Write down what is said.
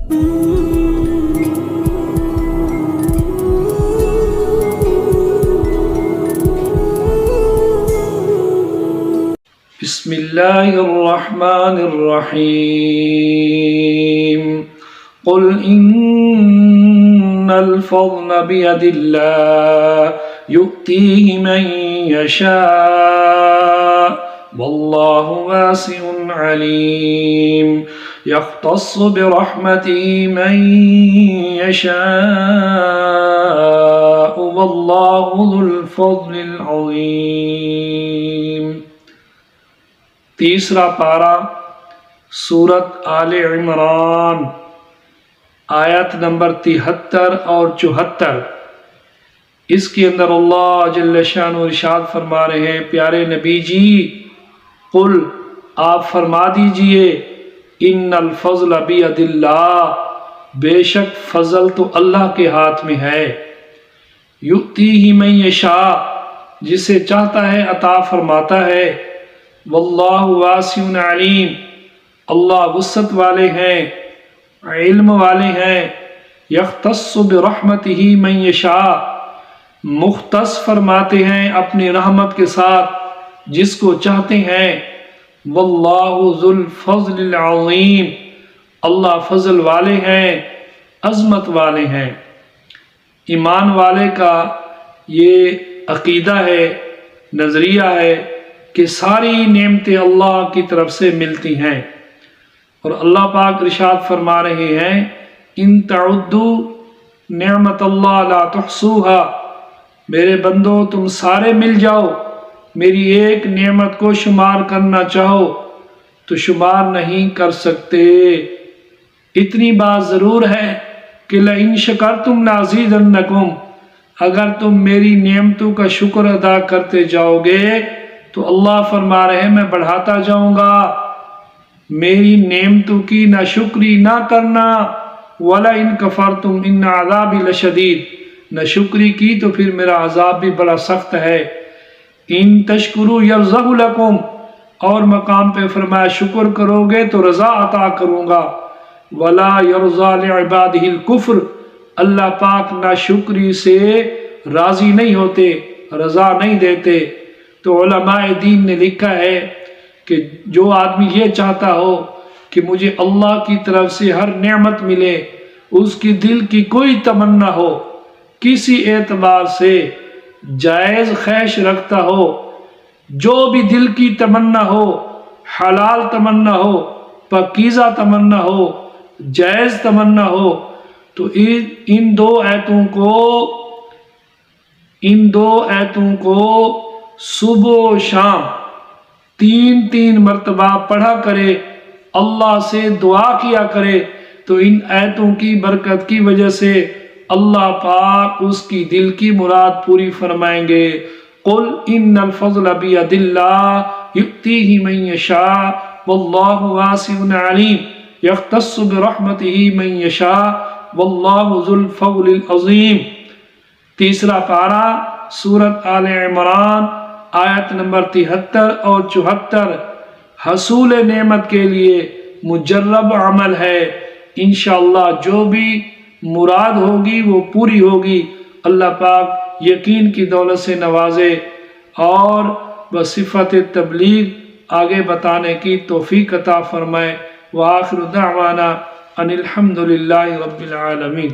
بسم اللہ الرحمن الرحیم قل ان الفضل بید اللہ یؤتیہ من یشاء واللہ واسع علیم یختص برحمتہ من یشاء واللہ ذو الفضل العظیم۔ تیسرا پارہ سورت آل عمران، آیت نمبر 73 اور 74۔ اس کے اندر اللہ جل شانہ ارشاد فرما رہے ہیں، پیارے نبی جی قل آپ فرما دیجئے ان الفضل بید اللہ، بے شک فضل تو اللہ کے ہاتھ میں ہے، یؤتیہ من یشاء جسے چاہتا ہے عطا فرماتا ہے، واللہ واسع علیم اللہ وسعت والے ہیں، علم والے ہیں، یختص برحمتہ من یشاء مختص فرماتے ہیں اپنی رحمت کے ساتھ جس کو چاہتے ہیں، واللہ ذو الفضل العظیم اللہ فضل والے ہیں، عظمت والے ہیں۔ ایمان والے کا یہ عقیدہ ہے، نظریہ ہے کہ ساری نعمتیں اللہ کی طرف سے ملتی ہیں، اور اللہ پاک ارشاد فرما رہے ہیں ان تعدوا نعمت اللہ لا تحصوها، میرے بندو تم سارے مل جاؤ میری ایک نعمت کو شمار کرنا چاہو تو شمار نہیں کر سکتے۔ اتنی بات ضرور ہے کہ لئن شکرتم لازیدنکم، اگر تم میری نعمتوں کا شکر ادا کرتے جاؤ گے تو اللہ فرما رہے ہیں میں بڑھاتا جاؤں گا۔ میری نعمتوں کی ناشکری نہ کرنا، وَلَئِن كَفَرْتُمْ إِنَّ عَذَابِي لَشَدِيدٌ، ناشکری کی تو پھر میرا عذاب بھی بڑا سخت ہے۔ ان تشکروا یرضہ لکم، اور مقام پہ فرمایا شکر کرو گے تو رضا عطا کروں گا۔ وَلَا يَرْضَى لِعِبَادِهِ الْكُفْرِ، اللہ پاک ناشکری سے راضی نہیں ہوتے، رضا نہیں دیتے۔ تو علماء دین نے لکھا ہے کہ جو آدمی یہ چاہتا ہو کہ مجھے اللہ کی طرف سے ہر نعمت ملے، اس کی دل کی کوئی تمنا ہو، کسی اعتبار سے جائز خواہش رکھتا ہو، جو بھی دل کی تمنا ہو، حلال تمنا ہو، پاکیزہ تمنا ہو، جائز تمنا ہو، تو ان دو آیتوں کو صبح و شام 3 مرتبہ پڑھا کرے، اللہ سے دعا کیا کرے، تو ان آیتوں کی برکت کی وجہ سے اللہ پاک اس کی دل کی مراد پوری فرمائیں گے۔ قل ان الفضل بید اللہ یؤتیہ من یشاء واللہ واسع علیم یختص برحمتہ من یشاء واللہ ذو الفضل العظیم۔ تیسرا پارہ سورت آل عمران، آیت نمبر 73 اور 74۔ حصول نعمت کے لیے مجرب عمل ہے، انشاءاللہ جو بھی مراد ہوگی وہ پوری ہوگی۔ اللہ پاک یقین کی دولت سے نوازے اور بصفت تبلیغ آگے بتانے کی توفیق عطا فرمائے۔ وآخر دعوانا ان الحمد للہ رب العالمین۔